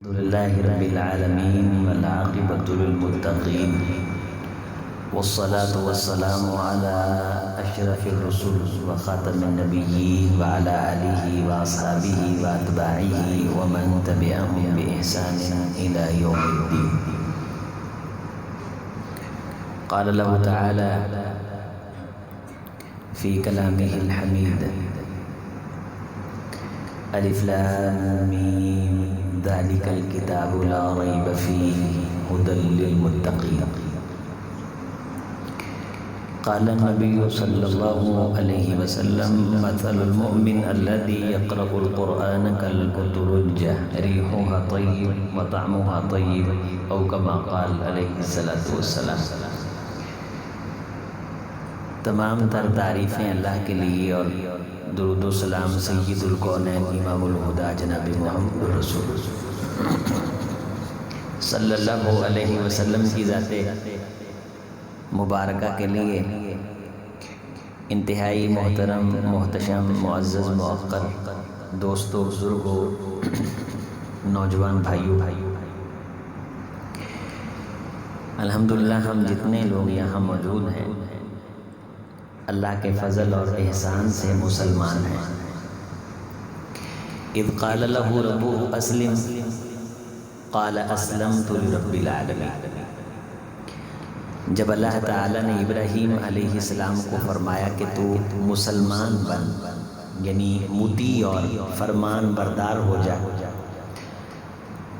الحمد لله رب العالمين والعاقبة للمتقين والصلاة والسلام على أشرف الرسل وخاتم النبيين وعلى آله وأصحابه وأتباعه ومن تبعهم بإحسان إلى يوم الدين. قال الله تعالى في كلامه الحميد: الف لام میم ذلك الكتاب لا ريب فيه هدى للمتقين. قال النبي صلى الله عليه وسلم: مثل المؤمن الذي يقرأ القرآن كالأترجة ريحها طيب وطعمها طيب أو كما قال عليه الصلاة والسلام. تمام تر تعریفیں اللہ کے لیے اور درود و سلام سید الکونین امام الہدا جناب محمد رسول صلی اللہ علیہ وسلم کی ذات مبارکہ کے لیے انتہائی محترم، محتشم، معزز، موقر دوستو، بزرگوں، نوجوان بھائیوں، الحمدللہ ہم جتنے لوگ یہاں موجود ہیں اللہ کے فضل اور احسان سے مسلمان ہیں. اذ قال له ربه اسلم قال اسلمت لرب العالمین. جب اللہ تعالیٰ نے ابراہیم علیہ السلام کو فرمایا کہ تو مسلمان بن، یعنی مطیع اور فرمان بردار ہو جا،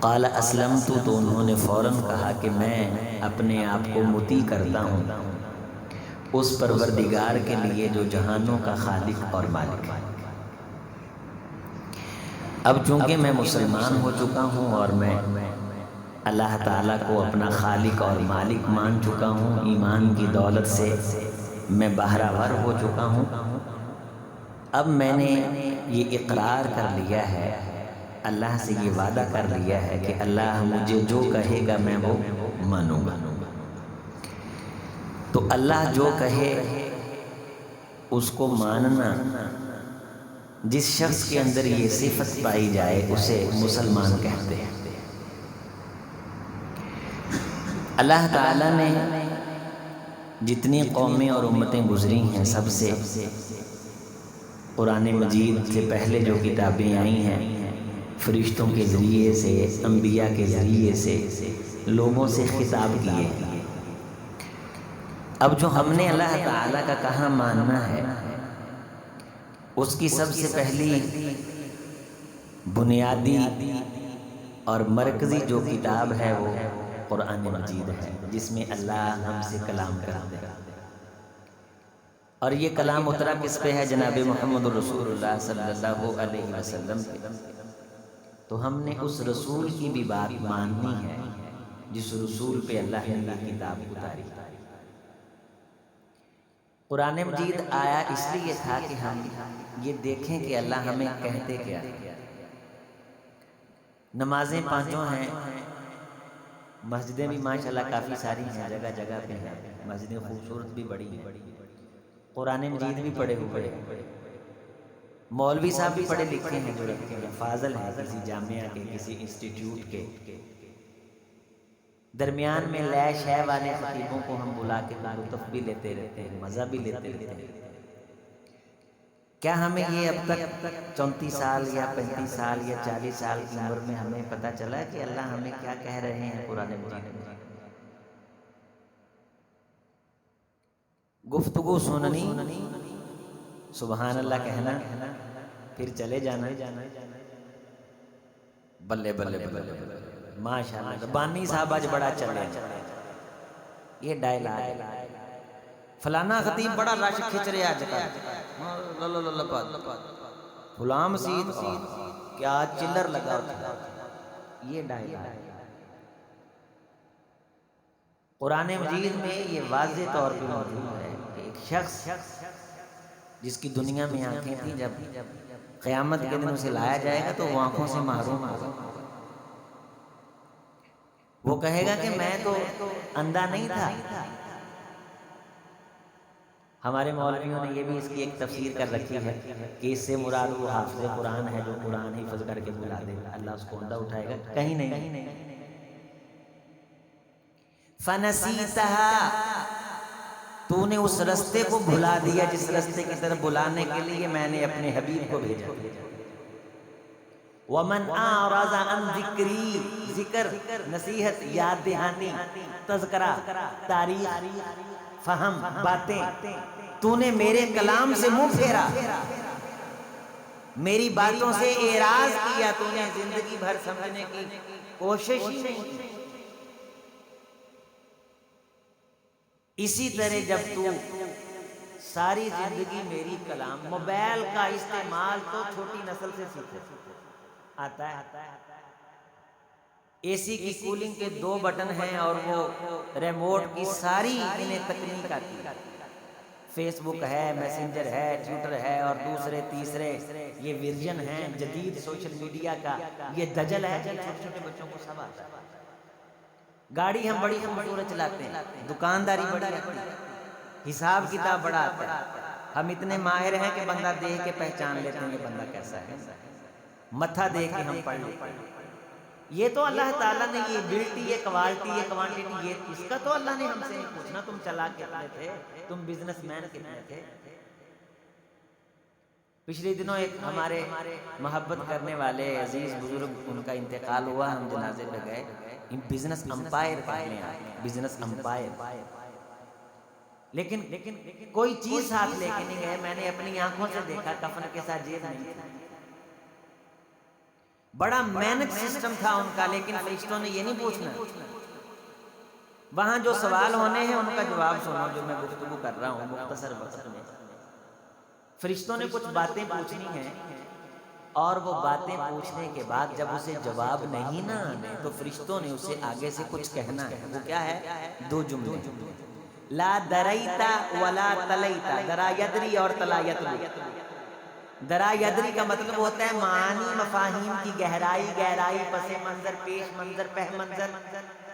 قال اسلمت، تو انہوں نے فوراً کہا کہ میں اپنے آپ کو مطیع کرتا ہوں اس پروردگار کے لیے جو جہانوں کا خالق اور مالک ہے. اب چونکہ میں مسلمان ہو چکا ہوں اور میں اللہ تعالیٰ کو اپنا خالق اور مالک مان چکا ہوں، ایمان کی دولت سے میں بہرہ ور ہو چکا ہوں، اب میں نے یہ اقرار کر لیا ہے، اللہ سے یہ وعدہ کر لیا ہے کہ اللہ مجھے جو کہے گا میں وہ مانوں گا. تو اللہ جو کہے اس کو ماننا، جس شخص کے اندر یہ صفت پائی جائے اسے مسلمان کہتے ہیں. اللہ تعالیٰ نے جتنی قومیں اور امتیں گزری ہیں سب سے قرآن مجید سے پہلے جو کتابیں آئی ہیں فرشتوں کے ذریعے سے، انبیاء کے ذریعے سے لوگوں سے خطاب کیے ہیں. اب جو ہم نے اللہ تعالیٰ کا کہاں ماننا ہے اس کی سب سے پہلی بنیادی اور مرکزی جو کتاب ہے وہ قرآن مجید ہے، جس میں اللہ ہم سے کلام کرتے ہیں. اور یہ کلام اترا کس پہ ہے؟ جناب محمد رسول اللہ صلی اللہ علیہ وسلم پہ. تو ہم نے اس رسول کی بھی بات ماننی ہے جس رسول پہ اللہ نے یہ کتاب اتاری. قرآن مجید آیا اس لیے تھا کہ ہم یہ دیکھیں کہ اللہ ہمیں کہتے کیا. نمازیں پانچوں ہیں، مسجدیں بھی ماشاءاللہ کافی ساری ہیں، جگہ جگہ پہ ہیں، مسجدیں خوبصورت بھی بڑی ہیں، قرآن مجید بھی پڑھے ہوئے ہیں، مولوی صاحب بھی پڑھے لکھے ہیں جو رکھے ہیں، فاضل ہیں کسی جامعہ کے، کسی انسٹیٹیوٹ کے. درمیان میں لے شے والے خطیبوں کو ہم بلا کے لطف بھی لیتے رہتے ہیں، مزہ بھی لیتے رہتے ہیں. کیا ہمیں یہ اب تک 34 سال یا 35 سال یا 40 سال کی عمر میں ہمیں پتہ چلا کہ اللہ ہمیں کیا کہہ رہے ہیں قرآن مجید میں؟ گفتگو سننی، سبحان اللہ کہنا، پھر چلے جانا، بلے بلے بلے ماشاءاللہ. بانی صاحب آج بڑا چلے، یہ ڈائلاگ فلانا خطیب بڑا رش کھچ رہے آج کل، غلام مسید کیا چلر لگا ہوتا، یہ ڈائلاگ. قرآن مجید میں یہ واضح طور پہ موجود ہے کہ ایک شخص جس کی دنیا میں آنکھیں تھیں، جب قیامت کے دن اسے لایا جائے گا تو وہ آنکھوں سے محروم ہوگا. وہ کہے گا کہ میں تو اندھا نہیں تھا، ہمارے مولویوں نے یہ بھی اس کی ایک تفسیر کر رکھی ہے کہ اس سے مراد وہ حافظ قرآن ہے جو قرآن حفظ کر کے بلا دے گا، اللہ اس کو عمدہ اٹھائے گا، کہیں نہیں۔ فَنَسِيتَهَا، تو نے اس رستے کو بھلا دیا جس رستے کی طرف بلانے کے لیے میں نے اپنے حبیب کو بھیجا۔ وَمَنْ أَعْرَضَ عَنْ ذِكْرِي، ذکر، نصیحت، یاد دہانی، تذکرہ، تاریخ، فہم، باتیں، تو نے میرے کلام سے منہ پھیرا، میری باتوں سے اعراض کیا، تو نے زندگی بھر سمجھنے کی کوشش ہی نہیں کی۔ اسی طرح جب تو ساری زندگی میری کلام، موبائل کا استعمال تو چھوٹی نسل سے سیکھے، آتا ہے، اے سی کی کولنگ کے 2 بٹن ہیں اور وہ ریموٹ کی ساری انہیں تکنیک آتی ہے، فیس بک ہے، میسنجر ہے، ٹویٹر ہے اور دوسرے تیسرے یہ ورژن ہیں جدید سوشل میڈیا کا، یہ دجل ہے، چھوٹے چھوٹے بچوں کو سب آتا ہے۔ گاڑی ہم بڑی خوبصورت چلاتے ہیں، دکانداری بڑی آتی ہے، حساب کتاب بڑا آتا ہے، ہم اتنے ماہر ہیں کہ بندہ دیکھ کے پہچان لیتے ہیں یہ بندہ کیسا ہے، متھا دیکھ کے ہم پڑھ لیتے ہیں۔ یہ تو اللہ تعالیٰ نے یہ بلٹی، یہ کوالٹی، یہ کوانٹٹی، یہ اس کا تو اللہ نے ہم سے نہیں پوچھنا تم چلا کتنے تھے، تم بزنس مین کتنے تھے۔ پچھلے دنوں ایک ہمارے محبت کرنے والے عزیز بزرگ ان کا انتقال ہوا، ہم جنازے پہ گئے، بزنس امپائر کہنے آئے، بزنس امپائر، لیکن کوئی چیز ساتھ لے کے نہیں گئے، میں نے اپنی آنکھوں سے دیکھا کفن کے ساتھ جیب نہیں تھی، بڑا مینج سسٹم تھا ان کا، لیکن فرشتوں نے یہ نہیں پوچھنا، وہاں جو سوال ہونے ہیں ان کا جواب سنو جو میں گفتگو کر رہا ہوں مختصر وقت میں۔ فرشتوں نے کچھ باتیں پوچھنی ہیں اور وہ باتیں پوچھنے کے بعد جب اسے جواب نہیں نہ آنے تو فرشتوں نے اسے آگے سے کچھ کہنا ہے، وہ کیا ہے؟ 2 جملے، لا دریتا ولا تلیتا، درا یدری اور تلا یتلو۔ درا یدری کا مطلب ہوتا ہے معانی مفاہیم کی گہرائی، پس منظر، پیش منظر، پہ منظر،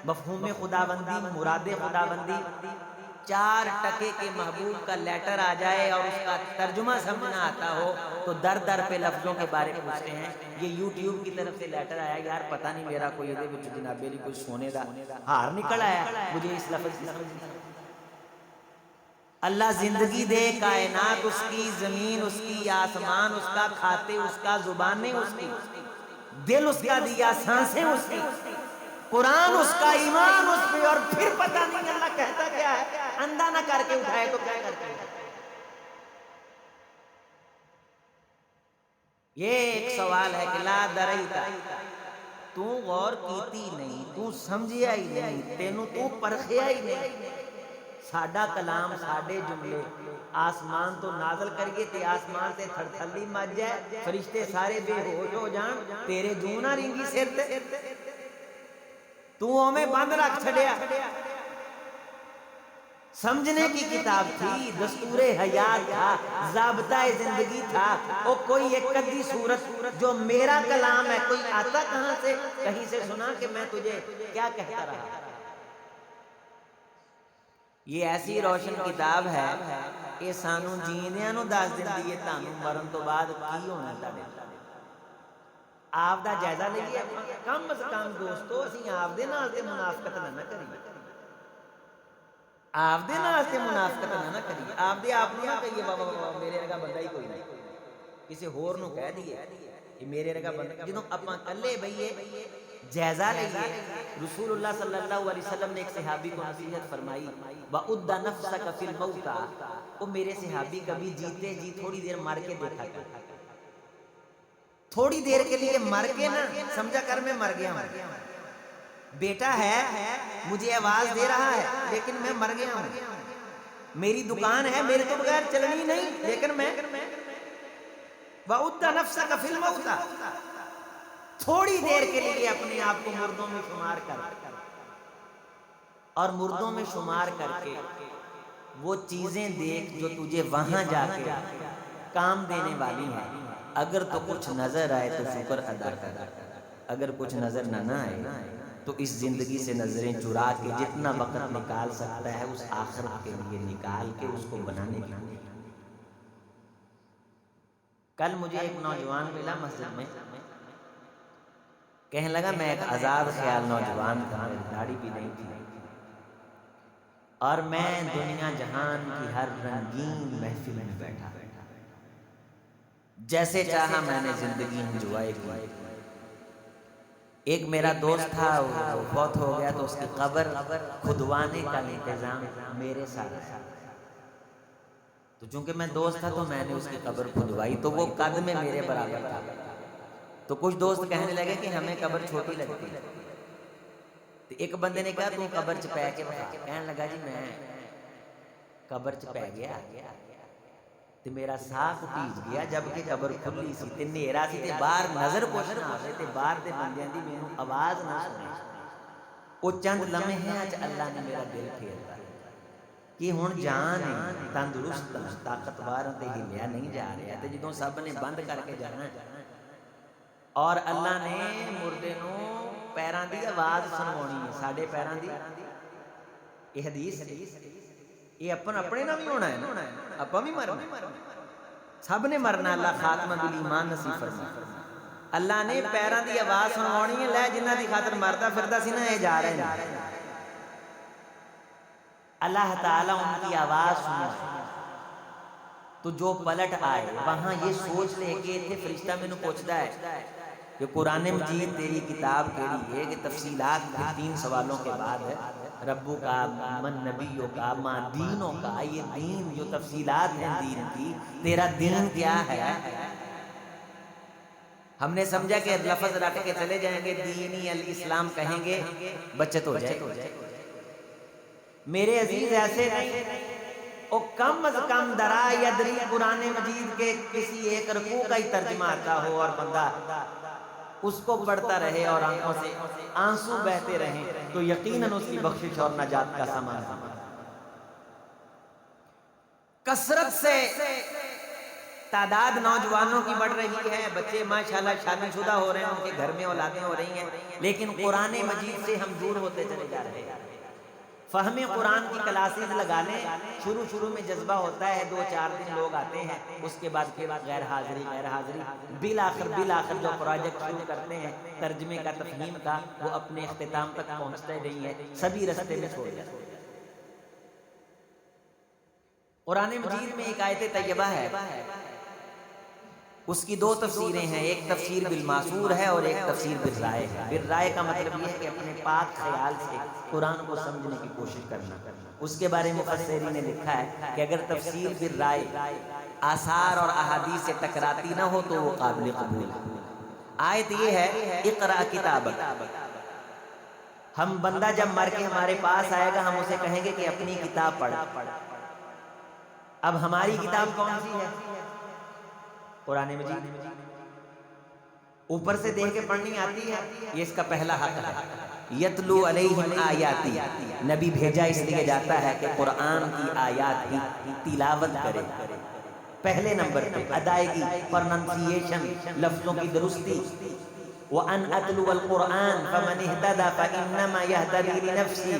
مفہوم خداوندی، مراد خداوندی، 4 ٹکے کے محبوب کا لیٹر آ جائے اور اس کا ترجمہ سمجھنا آتا ہو تو در در پہ لفظوں کے بارے میں پوچھتے ہیں۔ یہ یوٹیوب کی طرف سے لیٹر آیا، یار پتہ نہیں میرا کوئی دے وچ جناب علی کوئی سونے دا ہار نکل آیا، مجھے اس لفظ کی سمجھ نہیں۔ اللہ زندگی دے، کائنات اس کی، زمین اس کی، آسمان اس کا، کھاتے اس کا، زبانیں اس کی، دل اس کا دیا، سانسیں اس کی، قرآن اس کا، ایمان اس پہ، اور پھر پتہ نہیں اللہ کہتا کیا ہے، اندھا نہ کر کے اٹھائے تو کیا کرتے ہیں۔ یہ ایک سوال ہے کہ لا دریتا، تو غور کیتی نہیں، تو سمجھیا ہی نہیں، تینوں تو پرکھیا ہی نہیں۔ ساڈا کلام، ساڈے جملے آسمان تو نازل کریے تے آسمان تے تھر تھلی مچ جائے، فرشتے سارے بے ہوش ہو جان، تیرے جو نہ رنگی سر تے، تو ہمیں بند رکھ چھڑیا۔ سمجھنے کی کتاب تھی، دستور حیات تھا، ضابطہ زندگی تھا، اور کوئی ایک قدی صورت جو میرا کلام ہے، کوئی آتا کہاں سے، کہیں سے سنا کہ میں تجھے کیا کہتا رہا۔ یہ ایسی روشن کتاب ہے کہ سانو جیندیاں نو دس دیندی ہے تانوں مرن تو بعد کی ہونا تاڈے۔ آپ دا جائزہ لئیے، کم از کم دوستو اسی آپ دے نال تے منافقت نہ کریے، آپ دے نال تے منافقت نہ کریے، آپ دے آپ نہ کہیے بابا میرے رگا بندہ ہی کوئی نہیں، کسی ہور نو کہہ دیئے کہ میرے رگا بندہ، جنہوں اپنا کلے بھئیے جائزہ لئیے۔ رسول اللہ صلی اللہ علیہ وسلم نے ایک صحابی کو نصیحت فرمائی، وَأُدَّ نَفْسَكَ فِي الْمَوْتَى، وہ میرے صحابی کبھی جیتے جی تھوڑی دیر مر کے دیکھا کر، تھوڑی دیر کے لیے مر کے نہ سمجھا کر میں مر گیا ہوں، بیٹا ہے مجھے آواز دے رہا ہے لیکن میں مر گیا ہوں، میری دکان ہے میرے تو بغیر چلنی نہیں لیکن میں وَأُدَّ نَفْسَكَ فِي الْمَوْتَى، تھوڑی دیر کے لیے اپنے آپ کو مردوں میں شمار کر، اور مردوں میں شمار کر کے وہ چیزیں دیکھ جو تجھے وہاں جا کے کام دینے والی ہیں۔ اگر تو کچھ نظر آئے تو شکر ادا کر، اگر کچھ نظر نہ آئے تو اس زندگی سے نظریں چرا کے جتنا وقت نکال سکتا ہے اس آخرت کے لیے نکال کے اس کو بنانے کی کوشش۔ کل مجھے ایک نوجوان ملا مسجد میں، کہنے لگا میں ایک آزاد خیال نوجوان تھا، میری داڑھی بھی نہیں تھی، اور میں دنیا جہان کی ہر رنگین محفل میں بیٹھا، جیسے چاہا میں نے زندگی انجوائے کی۔ ایک میرا دوست تھا، وہ فوت ہو گیا تو اس کی قبر کھدوانے کا انتظام میرے ساتھ ہے، تو چونکہ میں دوست تھا تو میں نے اس کی قبر کھدوائی، تو وہ قد میں میرے برابر تھا۔ تو کچھ دوست کہنے لگے کہ ہمیں قبر چھوٹی لگتی ہے، تو ایک بندے نے کہا تو قبر چ پہ کے بتا، کہنے لگا جی میں قبر چ پہ گیا تے میرا ساہ ٹھیج گیا، جبکہ قبر کھلی سی تے نیرا سی تے باہر نظر کچھ نہ آوے تے باہر دے بندیاں دی مینوں آواز نہ سنے۔ او چند لمحے اچ اللہ نے میرا دل پھیرتا کہ ہن جان ہے، تندرست طاقتور تے ہلیا نہیں جا رہا، تے جدوں سب نے بند کر کے جانا اور اللہ نے مردے نو پیراں دی آواز سنوانی ہے، ساڈے پیراں دی یہ حدیث یہ اپنے نہ بھی ہونا ہے نا، اپا بھی مرنا، سب نے مرنا، اللہ خاتمہ بالایمان نصیب فرمائے۔ اللہ نے پیراں دی آواز سنوانی ہے، لے جنہاں دی خاطر مردا پھردا سی نا یہ جا رہے ہیں، اللہ تعالیٰ ان کی آواز سنا تو جو پلٹ آئے وہاں یہ سوچ لے کہ اتنے فرشتہ میں نے پوچھتا ہے کہ قرآن مجید تیری کتاب کیڑی ہے، کہ تفصیلات پھر 3 سوالوں کے بعد ہے، ربو کا، من نبیوں کا، ماں دینوں کا، یہ دین جو تفصیلات ہیں دین کی، تیرا دین کیا ہے؟ ہم نے سمجھا کہ لفظ رکھ کے چلے جائیں گے، دینی الاسلام کہیں گے بچت ہو جائے۔ میرے عزیز ایسے نہیں، او کم از کم درا یدری قرآن مجید کے کسی ایک رکوع کا ہی ترجمہ آتا ہو اور بندہ اس کو پڑھتا رہے اور آنکھوں سے آنسو بہتے رہیں تو یقیناً اس کی بخشش اور نجات کا سامان ہے۔ کثرت سے تعداد نوجوانوں کی بڑھ رہی ہے، بچے ماشاءاللہ شادی شدہ ہو رہے ہیں، ان کے گھر میں اولادیں ہو رہی ہیں، لیکن قرآن مجید سے ہم دور ہوتے چلے جا رہے ہیں۔ فہم قرآن کی کلاسز لگا لیں، شروع میں جذبہ ہوتا ہے، 2-4 دن لوگ آتے ہیں، اس کے بعد پھر غیر حاضری، بالآخر جو پروجیکٹ شروع کرتے ہیں ترجمے کا، تفہیم کا، وہ اپنے اختتام تک پہنچتے نہیں ہے، سبھی رستے میں چھوڑ جاتے ہیں۔ قرآن مجید میں ایک آیت طیبہ ہے، اس کی 2 تفسیریں ہیں، ایک تفسیر بالمعصور ہے اور ایک تفسیر بالرائے ہے۔ بالرائے کا مطلب یہ ہے کہ اپنے پاک خیال سے قرآن کو سمجھنے کی کوشش کرنا۔ اس کے بارے میں مفسرین نے لکھا ہے کہ اگر تفسیر بالرائے آثار اور احادیث سے ٹکراتی نہ ہو تو وہ قابل قبول ہے۔ آیت یہ ہے، اقرأ کتابک، ہم بندہ جب مر کے ہمارے پاس آئے گا ہم اسے کہیں گے کہ اپنی کتاب پڑھ۔ اب ہماری کتاب کون سی ہے؟ قرآن مجید۔ اوپر سے دیکھ کے پڑھنی آتی ہے، یہ اس کا پہلا حق ہے۔ یتلو علیہم آیاتی، نبی بھیجا اس لیے جاتا ہے کہ قرآن کی آیات کی تلاوت کرے۔ پہلے نمبر پہ ادائیگی، پرننسیشن، لفظوں کی درستی۔ وَأَنْ أَتْلُوَ الْقُرْآنَ فَمَنِ اهْتَدَى فَإِنَّمَا يَهْتَدِي لِنَفْسِهِ،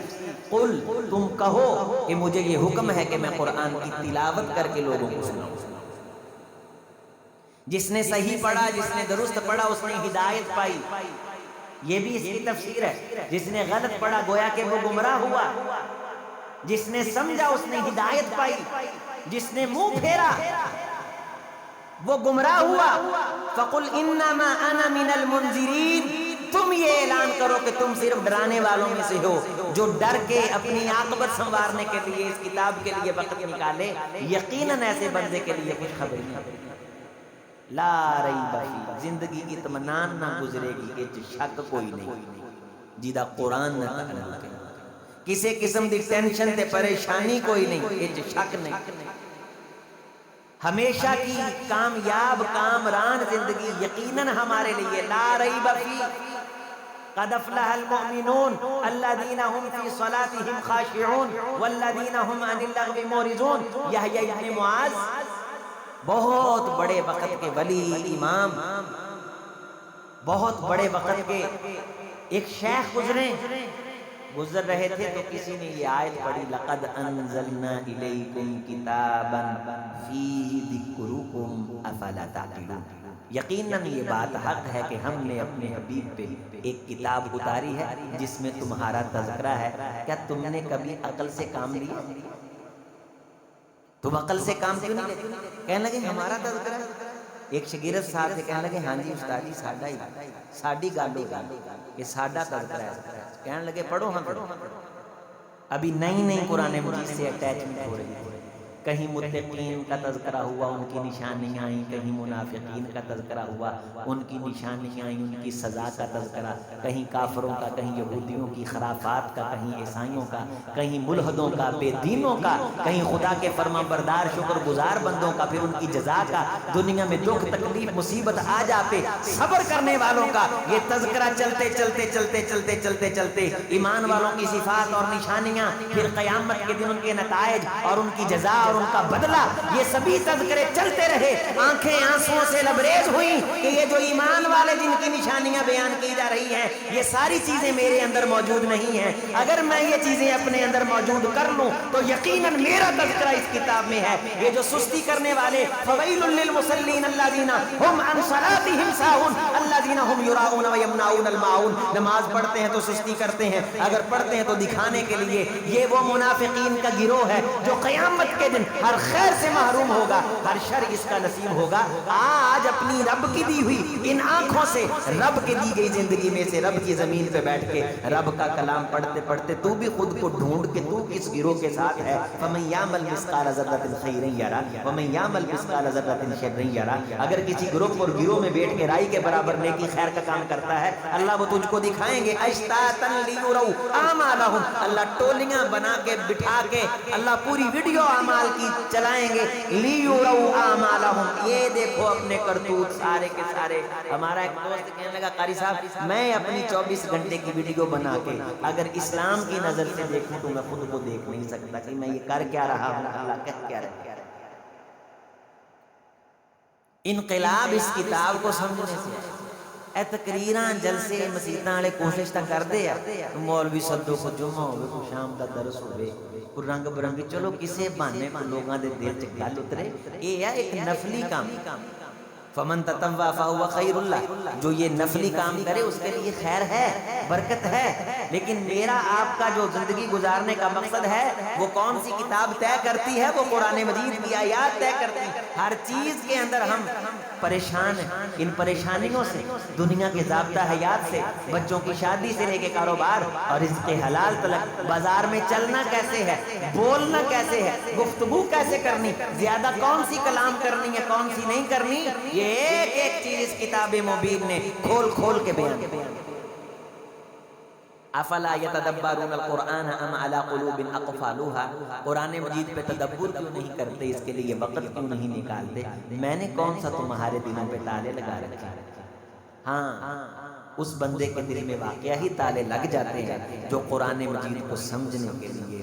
قُلْ تم کہو کہ مجھے یہ حکم ہے کہ میں قرآن کی تلاوت کر کے لوگوں کو سناؤں۔ جس نے صحیح پڑھا، جس نے درست پڑھا، اس نے ہدایت پائی، یہ بھی اس کی تفسیر ہے۔ جس نے غلط پڑھا گویا کہ وہ گمراہ ہوا، جس نے سمجھا اس نے ہدایت پائی، جس نے منہ پھیرا وہ گمراہ ہوا۔ فَقُلْ إِنَّمَا أَنَا مِنَ الْمُنذِرِينَ، تم یہ اعلان کرو کہ تم صرف ڈرانے والوں میں سے ہو، جو ڈر کے اپنی عاقبت سنوارنے کے لیے اس کتاب کے لیے وقت نکالے، یقیناً ایسے بندے کے لیے کچھ خبری ہے۔ لا ریب فی، زندگی کی اطمینان نہ گزرے گی کہ شک کوئی نہیں جیدہ قرآن نہ تعلق ہے، کسی قسم دی ٹینشن تے پریشانی کوئی نہیں، یہ شک نہیں۔ ہمیشہ کی کامیاب کامران زندگی یقیناً ہمارے لیے لا ریب فی، قد افلح المؤمنون الذین هم فی صلاتهم خاشعون والذین هم عن اللغو معرضون۔ یحییٰ ابن معاذ بہت بڑے وقت کے ولی، امام، بہت بڑے وقت کے ایک شیخ گزر رہے تھے تو کسی نے یہ آیت پڑھی لقد انزلنا الیکم کتابا فیہ ذکرکم افلا تعقلون، یقیناً یہ بات حق ہے کہ ہم نے اپنے حبیب پہ ایک کتاب اتاری ہے جس میں تمہارا تذکرہ ہے، کیا تم نے کبھی عقل سے کام لیا؟ تم عقل سے کام کیوں نہیں لیتے؟ کہنے لگے ہمارا تذکرہ ہے۔ ایک شاگرد صاحب سے کہنے لگے ہاں جی استاد جی ساڈی گل ہو گئی کہ ساڈا تذکرہ ہے۔ کہنے لگے پڑھو ہم پڑھو۔ ابھی نئی قرآن مجید سے اٹیچمنٹ ہو رہی ہے، کہیں متقین کا تذکرہ ہوا ان کی نشانیاں آئیں، کہیں منافقین کا تذکرہ ہوا ان کی نشانیاں آئیں، ان کی سزا کا تذکرہ، کہیں کافروں کا، کہیں یہودیوں کی خرافات کا، کہیں عیسائیوں کا، کہیں ملحدوں کا، بے دینوں کا، کہیں خدا کے فرما بردار شکر گزار بندوں کا، پھر ان کی جزا کا، دنیا میں دکھ تکلیف مصیبت آ جاتے صبر کرنے والوں کا یہ تذکرہ چلتے چلتے چلتے چلتے چلتے چلتے ایمان والوں کی صفات اور نشانیاں، پھر قیامت کے دن ان کے نتائج اور ان کی جزا اور ان کا بدلہ، یہ سبھی تذکرے چلتے رہے۔ آنکھیں آنسوؤں سے لبریز ہوئیں کہ یہ جو ایمان والے جن کی نشانیاں بیان کی جا رہی ہیں یہ ساری چیزیں میرے اندر موجود نہیں ہیں، اگر میں یہ چیزیں اپنے اندر موجود کر لوں تو یقیناً میرا تذکرہ اس کتاب میں ہے۔ یہ جو سستی کرنے والے فویل للمصلین الذین هم عن صلاتهم ساہون الذین هم یراؤون ویمنعون الماعون، نماز پڑھتے ہیں تو سستی کرتے ہیں، اگر پڑھتے ہیں تو دکھانے کے لیے، یہ وہ منافقین کا گروہ ہے جو قیامت کے دن ہر خیر سے محروم ہوگا، ہر شر اس کا نصیب ہوگا۔ آج اپنی رب کی دی ہوئی ان آنکھوں سے، رب کی دی گئی زندگی میں سے، رب کی زمین پہ بیٹھ کے رب کا کلام پڑھتے پڑھتے تو بھی خود کو ڈھونڈ کے تو کس گروہ کے ساتھ ہے۔ فَمَن يَعْمَلْ مِثْقَالَ ذَرَّةٍ خَيْرًا يَرَهُ وَمَن يَعْمَلْ مِثْقَالَ ذَرَّةٍ شَرًّا يَرَهُ، اگر کسی گروہ اور گروہ میں بیٹھ کے رائی کے برابر نیکی خیر کا کام کرتا ہے اللہ وہ تجھ کو دکھائیں گے۔ اشتاتا لیروا اعمالهم، اللہ ٹولیاں بنا کے بٹھا کے اللہ پوری ویڈیو اعمال کی چلائیں گے۔ لیروا اعمالهم، یہ دیکھو اپنے کرتوت سارے کے سارے۔ ہمارا ایک دوست کہنے لگا قاری صاحب میں اپنی 24 گھنٹے کی ویڈیو بنا کے اگر اسلام کی نظر سے دیکھوں تو میں خود کو دیکھ نہیں سکتا کہ میں یہ کر کیا رہا ہوں، اللہ کہہ کیا رہا ہے۔ انقلاب اس کتاب کو سمجھنے سے اے تقریراں جلسے مسیتاں والے کوشش تک کردے آ، مولوی صدو کو جمعہ ہوئے کو شام دا درس ہوئے کو رنگ برنگی، چلو کسے بہانے کو لوگاں دے دل چ گل اترے، یہ ہے ایک نفلی کام۔ فمن تطوع فهو خیر اللہ، جو یہ نفلی کام کرے اس کے لیے خیر ہے، برکت ہے، لیکن میرا آپ کا جو زندگی گزارنے کا مقصد ہے وہ کون سی کتاب طے کرتی ہے؟ وہ قرآن مجید کی آیات طے کرتی ہیں۔ ہر چیز کے اندر ہم پریشان ہیں، ان پریشانیوں سے، دنیا کے ضابطہ حیات سے، بچوں کی شادی سے لے کے کاروبار اور رزق حلال تلک، بازار میں چلنا کیسے ہے، بولنا کیسے ہے، گفتگو کیسے کرنی، زیادہ کون سی کلام کرنی ہے کون سی نہیں کرنی، یہ ایک ایک چیز اس کتاب مبین نے کھول کھول کے بیان کیا۔ افلا یتدبرون القرآن ام علی قلوب اقفالها، قرآن مجید پہ تدبر کیوں نہیں کرتے، اس کے لیے وقت کیوں نہیں نکالتے؟ میں نے کون سا تمہارے دلوں پہ تالے لگا رکھے؟ ہاں اس بندے کے دل میں واقعہ ہی تالے لگ جاتے ہیں جو قرآن مجید کو سمجھنے کے لیے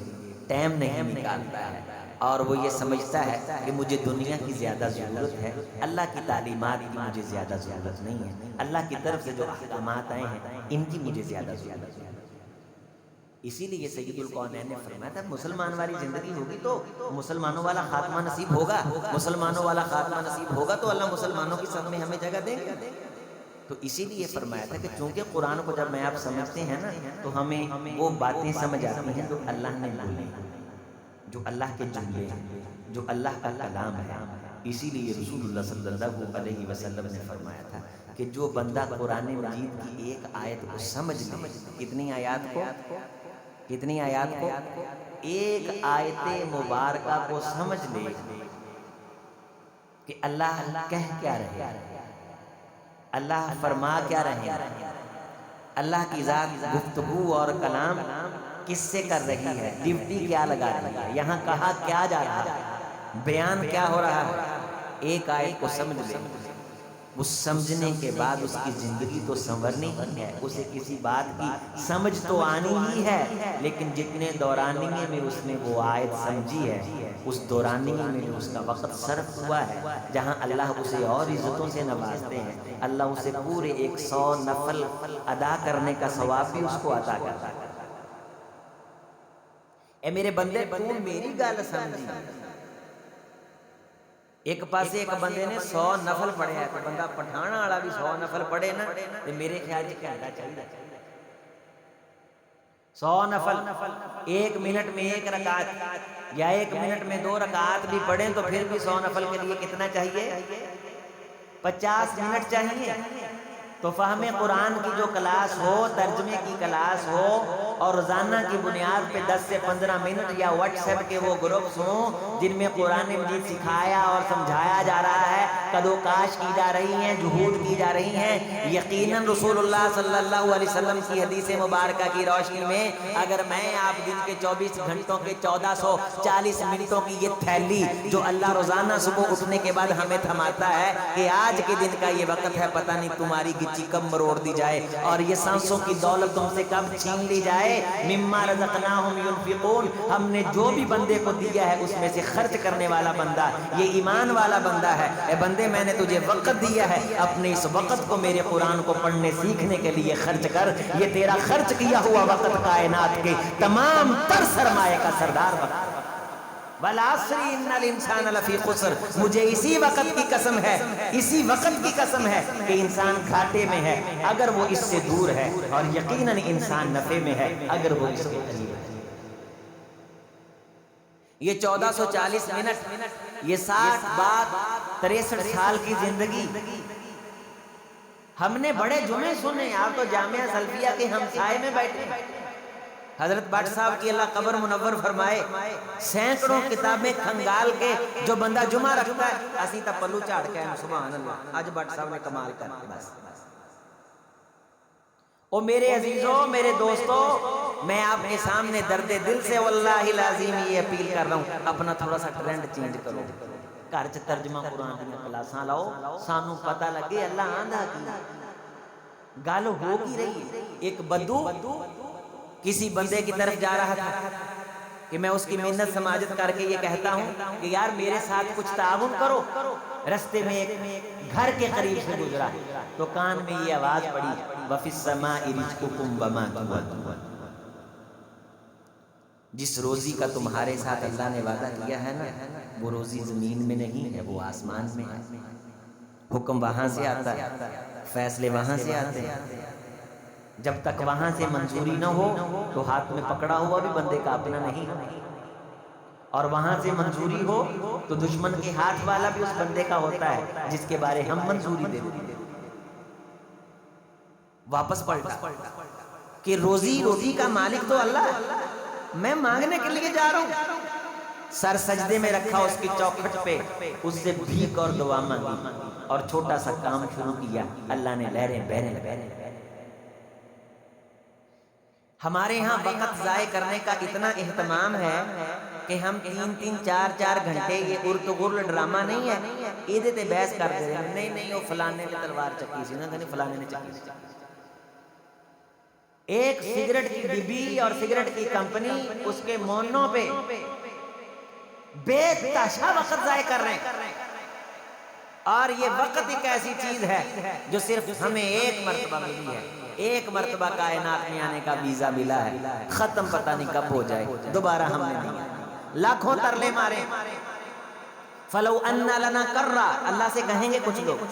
ٹائم نہیں نکالتا ہے، اور وہ یہ سمجھتا ہے کہ مجھے دنیا کی زیادہ ضرورت ہے، اللہ کی تعلیمات کی مجھے زیادہ ضرورت نہیں ہے، اللہ کی طرف سے جو احکامات آئے ہیں ان کی مجھے زیادہ ضرورت ہے۔ اسی لیے سید الکونین نے فرمایا تھا مسلمان والی زندگی ہوگی تو مسلمانوں والا خاتمہ نصیب ہوگا، مسلمانوں والا خاتمہ نصیب ہوگا تو اللہ مسلمانوں کی صف میں ہمیں جگہ دیں گے۔ تو اسی لیے فرمایا تھا کہ چونکہ قرآن کو جب میں آپ سمجھتے ہیں نا تو ہمیں وہ باتیں سمجھ آتی ہیں جو اللہ نے بولی، جو اللہ کے جملے ہیں، جو اللہ کا کلام ہے۔ اسی لیے رسول اللہ صلی اللہ علیہ وسلم نے فرمایا تھا کہ جو بندہ قرآن مجید کی ایک آیت کو سمجھ لے، کتنی آیات کو، کتنی آیات کو، ایک آیت مبارکہ کو سمجھ لے کہ اللہ کہہ کیا رہے ہیں، اللہ فرما کیا رہے ہیں، اللہ کی ذات گفتگو اور کلام کس سے کر رہی ہے، ڈیوٹی کیا لگا رہی ہے، یہاں کہا کیا جا رہا ہے، بیان کیا ہو رہا ہے، ایک آیت کو سمجھ لے وہ سمجھنے کے بعد اس کی زندگی تو سنورنی ہی ہے، اسے کسی بات کی سمجھ تو آنی ہی ہے، لیکن جتنے دورانیے میں اس نے وہ آیت سمجھی ہے، اس دورانیے میں اس کا وقت صرف ہوا ہے، جہاں اللہ اسے اور عزتوں سے نوازتے ہیں، اللہ اسے پورے 100 نفل ادا کرنے کا ثواب بھی اس کو عطا کرتا ہے۔ اے میرے بندے، تو میری گل سمجھی، ایک پاسے ایک بندے نے 100 نفل پڑھے ہے، تو بندہ پٹھانا والا بھی 100 نفل پڑھے نا، تو میرے خیال گھنٹہ چاہیے 100 نفل، 1 منٹ میں 1 رکعت یا 1 منٹ میں 2 رکعت بھی پڑھیں تو پھر بھی 100 نفل کے لیے کتنا چاہیے؟ 50 منٹ چاہیے۔ تو فہم قرآن کی جو کلاس ہو، ترجمے کی کلاس ہو، اور روزانہ کی بنیاد پہ 10 سے 15 منٹ یا واٹس ایپ کے وہ گروپس ہوں جن میں قرآن مجید سکھایا اور سمجھایا جا رہا ہے، قد و کاش کی جا رہی ہیں، جہود کی جا رہی ہیں، یقیناً رسول اللہ صلی اللہ علیہ وسلم کی حدیث مبارکہ کی روشنی میں اگر میں آپ دن کے 24 گھنٹوں کے 1440 منٹوں کی یہ تھیلی جو اللہ روزانہ صبح اٹھنے کے بعد ہمیں تھماتا ہے کہ آج کے دن کا یہ وقت ہے، پتہ نہیں تمہاری گچی کب مروڑ دی جائے اور یہ سانسوں کی دولت تم سے کب چھین لی جائے۔ مما رزقناہم ینفقون، ہم نے جو بھی بندے کو دیا ہے اس میں سے خرچ کرنے والا بندہ یہ ایمان والا بندہ ہے۔ اے بندے، میں نے تجھے وقت دیا ہے، اپنے اس وقت کو میرے قرآن کو پڑھنے سیکھنے کے لیے خرچ کر۔ یہ تیرا خرچ کیا ہوا وقت کائنات کے تمام تر سرمایہ کا سردار وقت۔ والعصر ان الانسان لفی خسر، مجھے اسی وقت کی قسم ہے، اسی وقت کی قسم ہے کہ انسان گھاٹے میں ہے اگر وہ اس سے دور ہے، اور یقیناً انسان نفع میں ہے اگر وہ اس کے قریب ہے۔ یہ 1440 منٹ، یہ 60 بعد 63 سال کی زندگی، ہم نے بڑے جمعے سنے، آپ تو جامعہ سلفیہ کے ہمسائے میں بیٹھے۔ حضرت بٹ صاحب کی اللہ قبر منور فرمائے، سینکڑوں کتابیں کھنگال کے جو بندہ جمعہ رکھتا ہے، اسی تا پلو چاڑ کے سبحان اللہ، آج بٹ صاحب نے کمال کر بس۔ او میرے عزیزوں، میرے دوستوں، میں آپ کے سامنے درد دل سے واللہ العظیم یہ اپیل کر رہا ہوں، اپنا تھوڑا سا ٹرینڈ چینج کرو، گھر چ ترجمہ قرآن دیا کلاساں لاؤ، سانو پتہ لگے اللہ آندھا کی گل ہو کی رہی ہے۔ ایک بدو کسی بندے کی طرف جا رہا تھا کہ میں اس کی منت سماجت کر کے یہ کہتا ہوں کہ یار میرے ساتھ کچھ تعاون کرو۔ رستے میں ایک گھر کے قریب سے گزرا تو کان میں یہ آواز پڑی، وَفِي السَّمَاءِ رِزْقُكُمْ وَمَا تُوعَدُونَ، جس روزی کا تمہارے ساتھ اللہ نے وعدہ کیا ہے نا، وہ روزی زمین میں نہیں ہے، وہ آسمان میں ہے۔ حکم وہاں سے آتا ہے، فیصلے وہاں سے آتے ہیں، جب تک وہاں سے منظوری نہ ہو تو ہاتھ میں پکڑا ہوا بھی بندے کا اپنا نہیں، اور وہاں سے منظوری ہو تو دشمن کے ہاتھ والا بھی اس بندے کا ہوتا ہے جس کے بارے ہم منظوری دیتے ہیں۔ واپس پلٹا کہ روزی کا مالک تو اللہ ہے، میں مانگنے کے لیے جا رہا ہوں، سر سجدے میں رکھا اس کی چوکھٹ پہ، اس سے بھیک اور دعا مانگی اور چھوٹا سا کام شروع کیا، اللہ نے لہریں بہریں۔ ہمارے ہاں وقت ضائع کرنے کا اتنا اہتمام ہے کہ ہم 3-3 4-4 گھنٹے، یہ ارت غرل ڈرامہ نہیں ہے، ایدے تے بحث کرتے ہیں، نہیں وہ فلانے نے تلوار چکی سی نا، فلانے نے چکی سی۔ ایک سگریٹ کی ڈبی اور سگریٹ کی کمپنی اس کے مونوں پہ بے تحاشا وقت ضائع کر رہے ہیں، اور یہ وقت ایک ایسی چیز ہے جو صرف ہمیں ایک مرتبہ ملی ہے، ایک مرتبہ کائنات میں آنے کا ویزا ملا ہے، ختم پتہ نہیں کب ہو جائے، دوبارہ ہم نے نہیں، لاکھوں ترلے مارے۔ فَلَوْ أَنَّ لَنَا كَرَّةً، اللہ سے کہیں گے کچھ لوگ،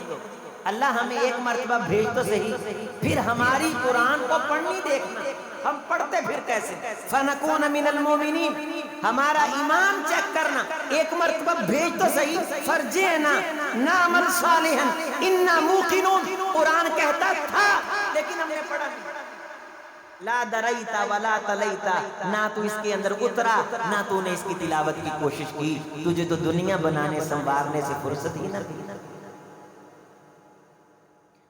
اللہ ہمیں ایک مرتبہ بھیج تو صحیح، پھر ہماری قرآن کو پڑھنی دیکھنا، ہم پڑھتے پھر کیسے، فَنَكُونَ مِنَ الْمُؤْمِنِينَ، ہمارا ایمان چیک کرنا، ایک مرتبہ بھیج تو صحیح، فَرْجِعْنَا نَعْمَلْ صَالِحًا إِنَّا مُوقِنُونَ، قرآن کہتا تھا لیکن ہم نے پڑھا نہیں۔ لا دریتا ولا تلیتا، نہ تو اس کے اندر اترا نہ تو نے اس کی تلاوت کی کوشش کی، تجھے تو دنیا بنانے سنوارنے سے فرصت ہی نہ دی۔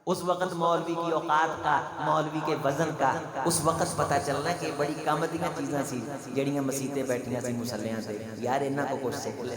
اس وقت مولوی کی اوقات کا، مولوی کے وزن کا اس وقت پتہ چلنا کہ بڑی کامدیاں چیزاں سی جڑیاں مسیتیں بیٹھیاں سی مسلیاں سے، یار انہاں کو کچھ سیکھ لیں۔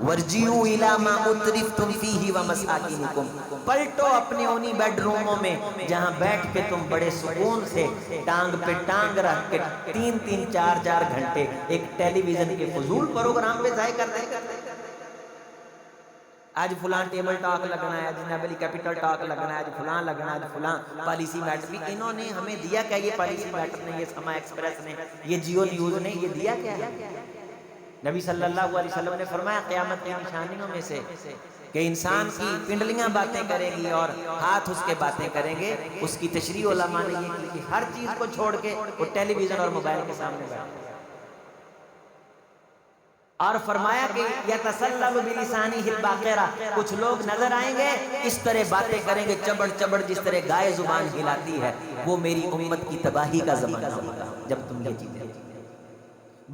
ورجعوا الی ما اترفتم فیہ ومساکنکم، پلٹو اپنے انہی بیڈ روموں میں جہاں بیٹھ کے تم بڑے سکون سے ٹانگ پہ ٹانگ رکھ کے 3-4 گھنٹے ایک ٹیلی ویژن کے فضول پروگرام پہ ضائع کرتے ہیں۔ آج فلاں ٹیبل ٹاک لگنا ہے، آج جنابلی کیپٹل ٹاک لگنا ہے، آج فلاں لگنا ہے، آج فلاں پالیسی میٹر۔ بھی انہوں نے ہمیں دیا کیا؟ یہ پالیسی میٹر نے، یہ سما ایکسپریس نے، یہ جیو نیوز نے، یہ دیا کیا ہے؟ نبی صلی اللہ علیہ وسلم نے فرمایا قیامت کی نشانیوں میں سے کہ انسان کی پنڈلیاں باتیں کریں گی اور ہاتھ اس کے باتیں کریں گے۔ اس کی تشریح علماء نے یہ کی کہ ہر چیز کو چھوڑ کے وہ ٹیلی ویژن اور موبائل کے سامنے بیٹھے، اور فرمایا کہ یتسلل بلسانہ الباقرہ، کچھ لوگ نظر آئیں گے اس طرح باتیں کریں گے چبڑ چبڑ، جس طرح گائے زبان ہلاتی ہے، وہ میری امت کی تباہی کا زمانہ ہوگا جب تم یہ چیزیں۔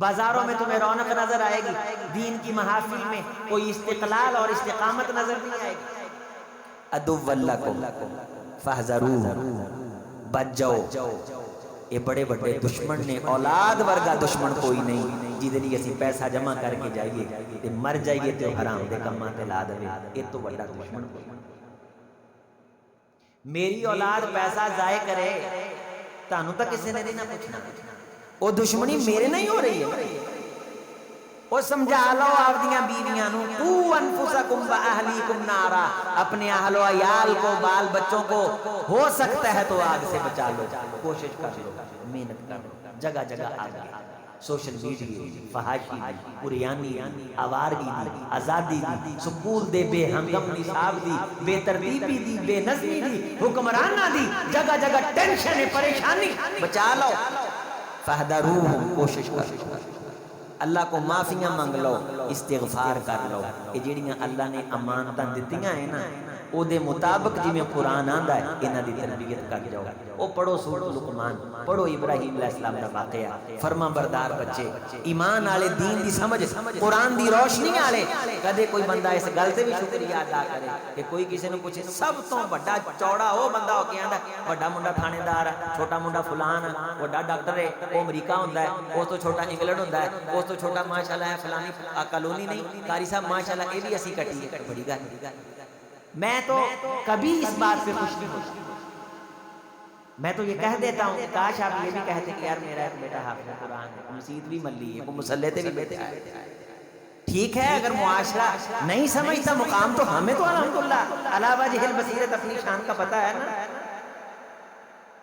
بازاروں میں تمہیں رونق نظر آئے گی، دین کی محافل میں کوئی استقلال اور استقامت نظر نہیں آئے گی۔ عدو لکم فاحذروہ، بچ جاؤ، یہ بڑے بڑے دشمن نے، اولاد ورگا دشمن کوئی نہیں جہدے لیے اسی پیسہ جمع کر کے جائیے تے مر جائیے تے حرام دے کماں تے لا دے، یہ تو بڑا دشمن کوئی نہیں۔ میری اولاد پیسہ ضائع کرے تانوں تک کسی نے نہیں نہ پوچھنا، وہ دشمنی میرے نہیں ہو رہی ہے۔ وہ سمجھا لو آپ دیاں بیویاں نو، قو انفسکم و اہلیکم نارا، اپنے اہل و عیال کو، بال بچوں کو ہو سکتا ہے تو آگ سے بچا لو، کوشش کر لو، محنت کر لو۔ جگہ جگہ آگ ہے، سوشل میڈیا، فحاشی دی، قریانی دی، آوارگی دی، آزادی دی، سکول دے بے ہنگم نصاب دی، بے ترتیبی دی، بے نظمی دی، حکمرانہ دی، جگہ جگہ ٹینشن پریشانی، بچا لو۔ فاحذروہ، کوشش کر لو، اللہ کو معافیاں منگ لو، استغفار کر لو کہ جڑیاں اللہ نے امانتاں دتیاں ہیں نا او دے مطابق جویں قرآن آندا ہے انہاں دی تربیت کر جاؤ۔ او پڑھو سورۃ لقمان، پڑھو ابراہیم علیہ السلام دا واقعہ، فرما بردار بچے، ایمان والے، دین دی سمجھ، قرآن دی روشنی والے۔ کدے کوئی بندہ اس گل تے بھی شکریہ ادا کرے کہ کوئی کسی نو پوچھے سب تو بڑا چوڑا او بندہ ہو کے آندا بڑا منڈا تھانے دار ہے، چھوٹا منڈا فلان ہے، بڑا ڈاکٹر ہے، او امریکہ ہوندا ہے، اس تو چھوٹا انگلینڈ ہوندا ہے، اس تو چھوٹا ماشاءاللہ ہے فلانی کالونی نہیں، قاری صاحب ماشاءاللہ یہ بھی اسی کٹی ہے، بڑی گل۔ میں تو کبھی اس بات پہ خوش نہیں ہوتا، میں تو یہ کہہ دیتا ہوں کاش آپ یہ بھی کہتے کہ یار میرا ایک بیٹا حافظ قرآن ہے، مسجد بھی ملی ہے، مسلح تے بھی بیٹھا ہے۔ ٹھیک ہے اگر معاشرہ نہیں سمجھتا مقام تو ہمیں تو الحمدللہ علی وجہ البصیرۃ اپنی شان کا پتہ ہے نا۔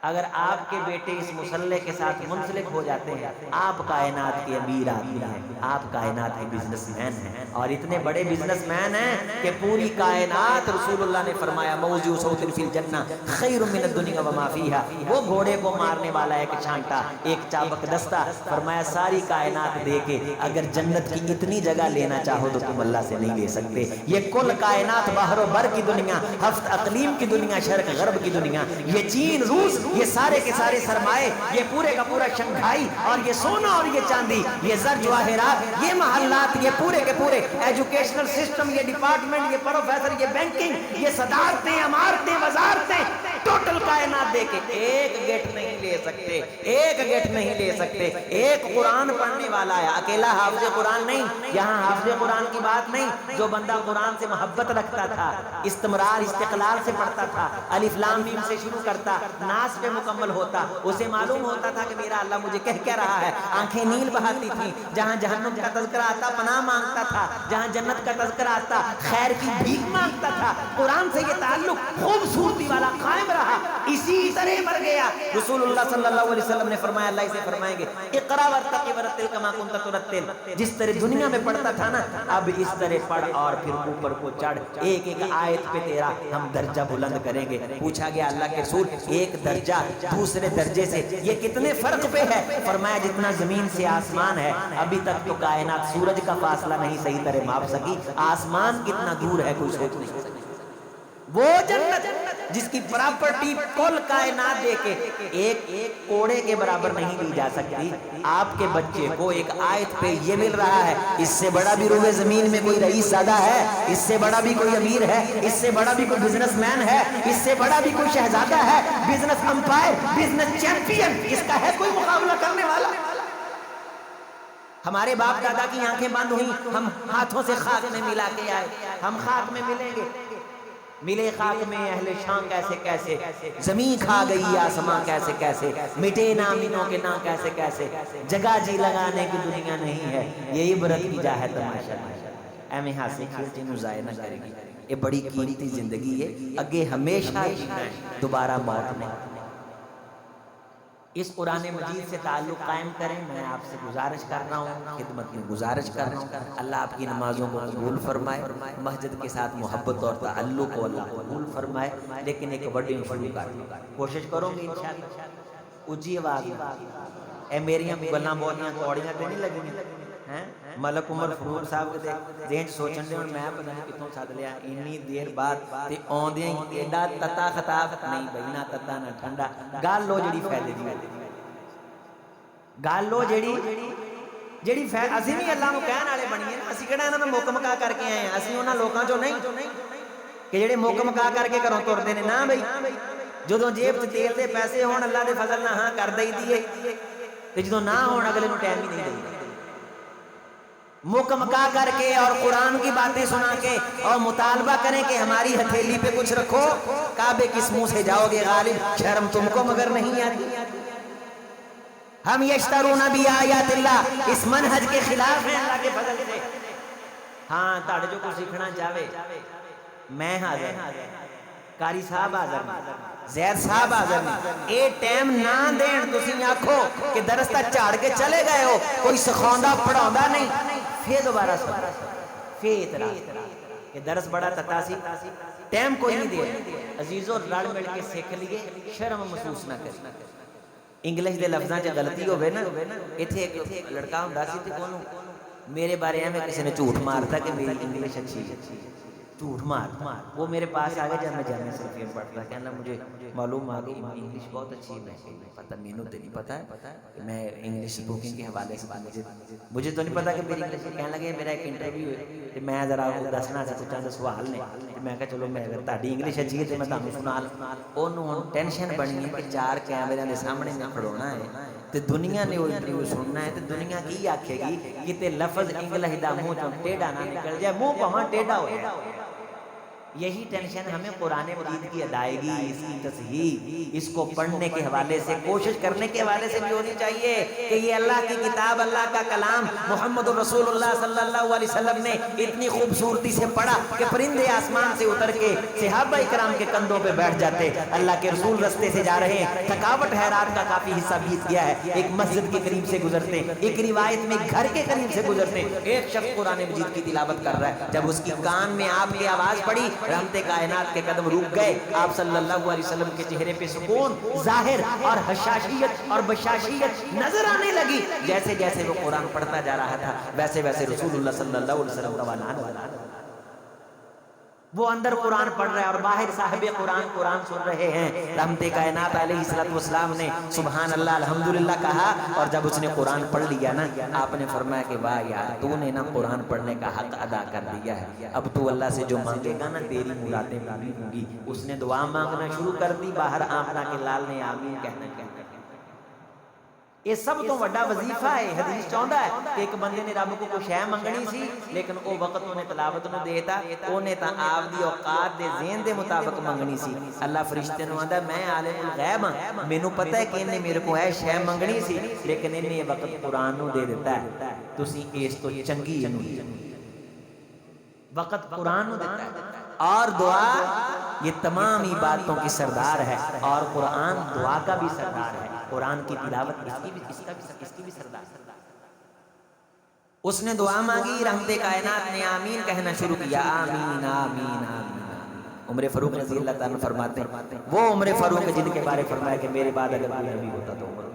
اگر آپ کے بیٹے اس مسلح کے ساتھ منسلک ہو جاتے ہیں، آپ کائنات کے امیر آدمی ہیں، آپ کائنات کے بزنس مین ہیں، اور اتنے بڑے بزنس مین ہیں کہ پوری کائنات، رسول اللہ نے فرمایا موضع صوت فی الجنہ خیر من الدنیا وما فیہا، وہ گھوڑے کو مارنے والا ایک چھانٹا، ایک چابک دستہ، فرمایا ساری کائنات دے کے اگر جنت کی اتنی جگہ لینا چاہو تو تم اللہ سے نہیں لے سکتے۔ یہ کل کائنات، باہر و بر کی دنیا، ہفت اقلیم کی دنیا، شرق غرب کی دنیا، یہ چین، روس، یہ سارے کے سارے سرمائے، یہ پورے کا پورا شنگھائی، اور یہ سونا اور یہ چاندی، یہ زر جواہرات، یہ محلات، یہ پورے کے پورے ایجوکیشنل سسٹم، یہ ڈپارٹمنٹ، یہ پروفیسر، یہ بینکنگ، یہ صدارتیں، عمارتیں، وزارتیں، ٹوٹل کائنات دے کے ایک گیٹ نہیں لے سکتے، ایک گیٹ نہیں لے سکتے۔ ایک قرآن پڑھنے والا ہے، اکیلا حافظ قرآن نہیں، یہاں حافظ قرآن کی بات نہیں، جو بندہ قرآن سے محبت رکھتا تھا، استمرار استقلال سے پڑھتا تھا، الف لام میم سے شروع کرتا، ناس پہ مکمل ہوتا، اسے معلوم ہوتا تھا کہ میرا اللہ مجھے کہہ رہا ہے، آنکھیں نیل بہاتی تھیں، جہاں جہنم کا تذکرہ آتا پناہ مانگتا تھا، جہاں جنت کا تذکرہ آتا خیر کی بھیک مانگتا تھا، قرآن سے یہ تعلق خوبصورتی والا قائم رہا، اسی طرح مر گیا۔ رسول اللہ صلی اللہ علیہ وسلم نے فرمایا، اللہ اسے فرمائیں گے اقرا ورتقی ورتل کما کنت ترتل، جس طرح دنیا میں پڑھتا تھا نا اب اس طرح پڑھ اور پھر اوپر کو چڑھ، ایک ایک آیت پہ تیرا ہم درجہ بلند کریں گے۔ پوچھا گیا اللہ کے رسول ایک درجہ دوسرے درجے سے یہ کتنے فرق پہ ہے؟ فرمایا جتنا زمین سے آسمان ہے، ابھی تک تو کائنات سورج کا فاصلہ نہیں صحیح طرح ماپ سکی، آسمان کتنا دور ہے کوئی سوچ نہیں سکتا۔ وہ جنت جس کی پراپرٹی کل کائنات دے کے ایک کوڑے کے برابر نہیں لی جا سکتی، آپ کے بچے کو ایک آیت پہ یہ مل رہا ہے، اس سے بڑا بھی روئے زمین میں کوئی رئیس زادہ ہے، اس سے بڑا بھی کوئی امیر ہے، اس سے بڑا بھی کوئی بزنس مین ہے، اس سے بڑا بھی کوئی شہزادہ ہے، بزنس امپائر، بزنس چیمپئن، اس کا ہے کوئی مقابلہ کرنے والا؟ ہمارے باپ دادا کی آنکھیں بند ہوئیں، ہم ہاتھوں سے خاک میں ملا کے آئے، ہم خاک میں ملیں گے۔ ملے خاک میں اہل شام کیسے کیسے، زمین کھا گئی آسماں کیسے کیسے، مٹے نامینوں کے نام کیسے کیسے، جگہ جی لگانے کی دنیا نہیں ہے، یہ عبرت کی جا ہے تماشا۔ ایویں ہاسے کھیلتے نوں ضائع نہ کرے گی، یہ بڑی قیمتی زندگی ہے، اگے ہمیشہ جینا ہے، دوبارہ موت نہیں۔ اس قرآن مجید سے تعلق قائم کریں، میں آپ سے گزارش کر رہا ہوں، خدمت میں گزارش کر رہا ہوں، اللہ آپ کی نمازوں کو قبول فرمائے، مسجد کے ساتھ محبت اور تعلق کو اللہ قبول فرمائے، لیکن ایک وڈی شروع کر کوشش کروں گی انشاءاللہ اونچی آواز میں۔ اے میریاں گلاں بولیاں کوڑیاں تے نہیں لگیاں، ملک عمر فروغ صاحب کے ذہن سوچن دے ہن میں پتہ نہیں کتوں سد لیا انی دیر بعد تے اوندیاں ہی ایڈا تتا خطاب نہیں بھئی، نہ تتا نہ ٹھنڈا، گل لو جڑی فائدے دی گل لو جڑی اسی بھی اللہ نو کہن والے بنیے نا، اسی کہڑا انہاں نوں مک مکا کر کے آئے ہیں، اسی انہاں لوکاں چوں نہیں کہ جڑے مک مکا کر کے گھروں تردے نے، نہ بھئی جدوں جیب تے تیل دے پیسے ہون اللہ دے فضل نہ ہاں کر دئی دی ہے، تے جدوں نہ ہون اگلے نوں ٹائم ہی نہیں دئی، مک مکا کر کے اور قرآن کی باتیں سنا کے اور مطالبہ کریں کہ ہماری ہتھیلی پہ کچھ رکھو، کعبے کس منہ سے جاؤ گے غالب، شرم تم کو مگر نہیں آتی۔ ہم یشترون بآیات اللہ، اس منہج کے خلاف ہیں اللہ کے فضل سے۔ ہاں تاڑے جو کچھ سیکھنا چاہے میں حاضر، کاری صاحب حاضر، زید صاحب حاضر نہیں، اے ٹائم نہ دین تسی آکھو کہ درستہ چاڑ کے چلے گئے ہو، کوئی سکھاؤندا پڑھاؤندا نہیں، پھر دوبارہ سن پھر اعتراض کہ درس بڑا تتا سی، ٹائم کوئی نہیں دے۔ عزیزو رل مل کے سیکھ لیے، شرم محسوس نہ کریں۔ انگلش دے لفظاں چ غلطی ہوئے نا، ایتھے ایک لڑکا ہوندا سی تے کونوں میرے بارے میں کسی نے جھوٹ مارتا کہ میری انگلش اچھی ہے، جھوٹ مار، وہ میرے پاس آگئے جب میں جامعہ سلفیہ پڑھتا، کہنا مجھے معلوم آ گئی انگلش بہت اچھی ہے، میں پتہ مینوں تے نہیں پتہ ہے کہ میں انگلش سپوکنگ کے حوالے سے مجھے تو نہیں پتا کہ میری انگلش، کہنے لگے میرا ایک انٹرویو ہے کہ میں ذرا دسنا سے کچھ چند سوال نے، میں کہا چلو میں اگر تہاڈی انگلش اچھی ہے تے میں تانوں سنا لوں۔ اونوں ٹینشن بنی ہے کہ 4 کیمریاں دے سامنے میں کھڑونا ہے تے دنیا نے وہ انٹرویو سننا ہے تے دنیا کی آکھے گی کتے لفظ انگلش دا منہ چوں ٹیڑھا نہ نکل جائے، منہ پاواں ٹیڑھا ہو جائے۔ یہی ٹینشن ہمیں قرآن مجید کی ادائیگی، اس کی تصحیح، اس کو پڑھنے کے حوالے سے، کوشش کرنے کے حوالے سے بھی ہونی چاہیے کہ یہ اللہ کی کتاب، اللہ کا کلام محمد رسول اللہ صلی اللہ علیہ وسلم نے اتنی خوبصورتی سے پڑھا کہ پرندے آسمان سے اتر کے صحابہ کرام کے کندھوں پہ بیٹھ جاتے۔ اللہ کے رسول رستے سے جا رہے ہیں، تھکاوٹ ہے، رات کا کافی حصہ بیت گیا ہے، ایک مسجد کے قریب سے گزرتے، ایک روایت میں گھر کے قریب سے گزرتے، ایک شخص قرآن مجید کی تلاوت کر رہا ہے، جب اس کی کان میں آپ کی آواز پڑی، رحمت کائنات کے قدم رک گئے، آپ صلی اللہ علیہ وسلم کے چہرے پہ سکون ظاہر اور حشاشیت اور بشاشیت نظر آنے لگی۔ جیسے جیسے وہ قرآن پڑھتا جا رہا تھا ویسے ویسے رسول اللہ صلی اللہ علیہ وسلم کا وہ اندر قرآن پڑھ رہا ہے اور باہر صاحب قرآن سن رہے ہیں۔ رحمت کائنات علیہ السلام نے سبحان اللہ الحمدللہ کہا، اور جب اس نے قرآن پڑھ لیا نا، آپ نے فرمایا کہ واہ یار تو نے نا قرآن پڑھنے کا حق ادا کر دیا ہے، اب تو اللہ سے جو مانگے گا نا تیری مرادیں پوری ہوں گی۔ اس نے دعا مانگنا شروع کر دی، باہر آمنہ کے لال نے آمین کہنا کہنا۔ یہ سب تو بڑا وظیفہ ہے۔ حدیث چاہتا ہے کہ ایک بندے نے رب کو کچھ ہے منگنی سی، لیکن او وقت انہیں تلاوت نو دیتا، انہیں تا آپ دی اوقات دے ذہن دے مطابق منگنی سی۔ اللہ فرشتے نو آندا میں عالم الغیب ہاں، مینوں پتہ ہے کہ انہیں میرے کو ہے شے منگنی سی، لیکن انہیں وقت قرآن نو دے دیتا ہے، تسی اس تو چنگی وقت قرآن نو دیتا ہے۔ اور دعا یہ تمام ہی باتوں کی سردار ہے، اور قرآن دعا کا بھی سردار ہے، قرآن کی تلاوت اس کی بھی سردار۔ اس نے دعا مانگی، رحمت کائنات نے آمین کہنا شروع کیا، آمین آمین آمین۔ عمر فاروق رضی اللہ تعالیٰ فرماتے ہیں، وہ عمر فاروق جن کے بارے فرمایا کہ میرے بعد اگر کوئی نبی ہوتا تو عمر،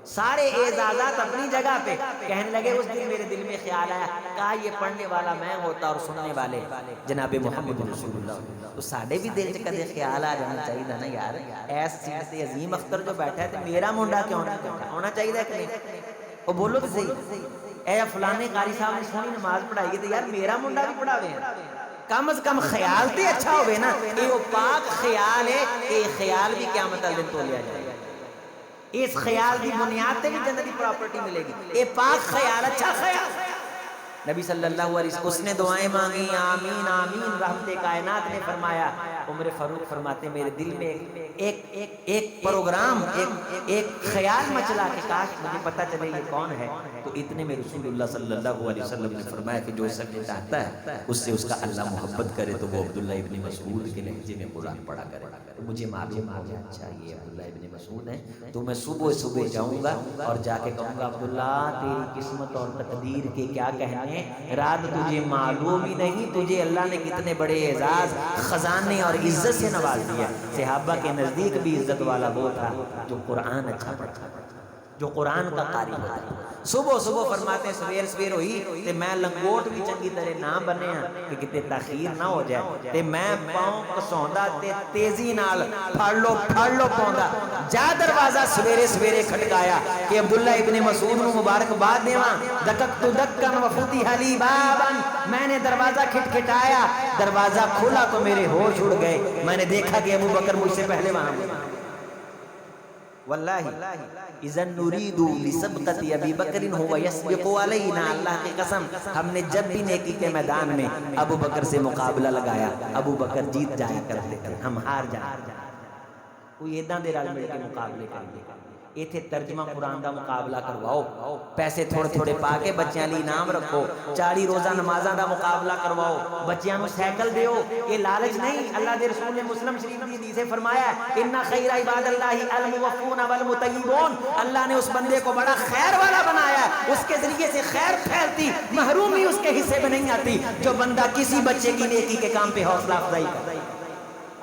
سارے اعزازات اپنی جگہ پہ۔ کہنے لگے اس دن میرے دل میں خیال آیا، کہا یہ پڑھنے والا میں ہوتا اور سننے والے جناب محمد رسول اللہ، تو ساڑھے بھی دل چکے خیال آ جانا چاہیے نا یار، ایس چیز سے عظیم اختر جو بیٹھا ہے تو میرا منڈا کیوں نہ ہونا چاہیے کہ نہیں؟ وہ بولو تو صحیح، اے فلانے قاری صاحب نے سونی نماز پڑھائی ہے تو یار میرا منڈا بھی پڑھاوے ہیں، کم از کم خیال تے اچھا ہوئے نا۔ یہ وہ پاک خیال ہے، یہ خیال بھی قیامت والے دن تو لیا جائے گا۔ اس خیال کی بنیاد تے بھی جنت کی پراپرٹی ملے گی. اے پاک خیال, اچھا خیال. نبی صلی اللہ علیہ وسلم اس نے دعائیں مانگی, آمین آمین. رحمت کائنات نے فرمایا, عمر فاروق فرماتے میرے دل میں ایک پروگرام, ایک خیال مچلا کہ کاش مجھے پتہ چلے یہ کون ہے. تو اتنے میں رسول اللہ صلی اللہ علیہ وسلم نے فرمایا کہ جو اس سے چاہتا ہے اس سے اس کا اللہ محبت کرے تو وہ عبداللہ ابن مسعود کے لہجے میں قرآن پڑھا کرے. تو مجھے معلوم ہو گیا اچھا یہ عبداللہ ابن مسعود ہیں. تو میں صبح صبح جاؤں گا اور جا کے کہوں گا عبداللہ تیری قسمت اور تقدیر کے کیا کہنے, رات تجھے معلوم ہی نہیں تجھے اللہ نے کتنے بڑے اعزاز, خزانے اور عزت سے نواز دیا. صحابہ کے نزدیک بھی عزت والا وہ تھا جو قرآن اچھا پڑھتا تھا, جو قرآن کا قاری ہوتا تھا. صبح صبح فرماتے سویر سویر ہوئی تے میں لنگوٹ بھی چنگی طرح نہ بنیا کہ کتے تاخیر نہ ہو جائے, تے میں پاؤں کسوندا تے تیزی نال پھڑ لو پاؤندا جا دروازہ سویرے سویرے کھٹکایا کہ عبداللہ ابن مسعود نو مبارکباد دیواں. دکت دکن وفتح لی بابا, میں نے دروازہ کھٹکھٹایا, دروازہ کھولا تو میرے ہوش اڑ گئے. میں نے دیکھا کہ ابو بکر مجھ سے پہلے وہاں گئے. واللہ اذن نريد لسبقت ابی بکر هو يسبق علینا, اللہ کی قسم ہم نے جب بھی نیکی کے میدان میں ابو بکر سے مقابلہ لگایا ابو بکر جیت جایا کرتے تھے, ہم ہار جایا. کوئی ادھاں دے رل مل کے مقابلے کریے, ایتھے ترجمہ قرآن دا مقابلہ کرواؤ, پیسے تھوڑے تھوڑے پا کے بچیاں لی انعام رکھو, 40 روزہ نمازاں دا مقابلہ کرواؤ, بچیاں نو سائیکل دیو. یہ لالچ نہیں, اللہ دے رسول نے مسلم شریف دی حدیث فرمایا ان خیر عباد اللہ الموفون والمطیبون, اللہ نے اس بندے کو بڑا خیر والا بنایا ہے, اس کے ذریعے سے خیر پھیلتی, محرومی اس کے حصے میں نہیں آتی. جو بندہ کسی بچے کی نیکی کے کام پہ حوصلہ افزائی کرتا ہے.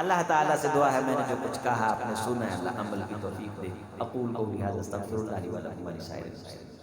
اللہ تعالیٰ سے دعا ہے میں نے جو کچھ کہا آپ نے سنا ہے, اللہ عمل کی توفیق دے. اقول قولی ھذا استغفر اللہ لی ولکم ولسائر المسلمین.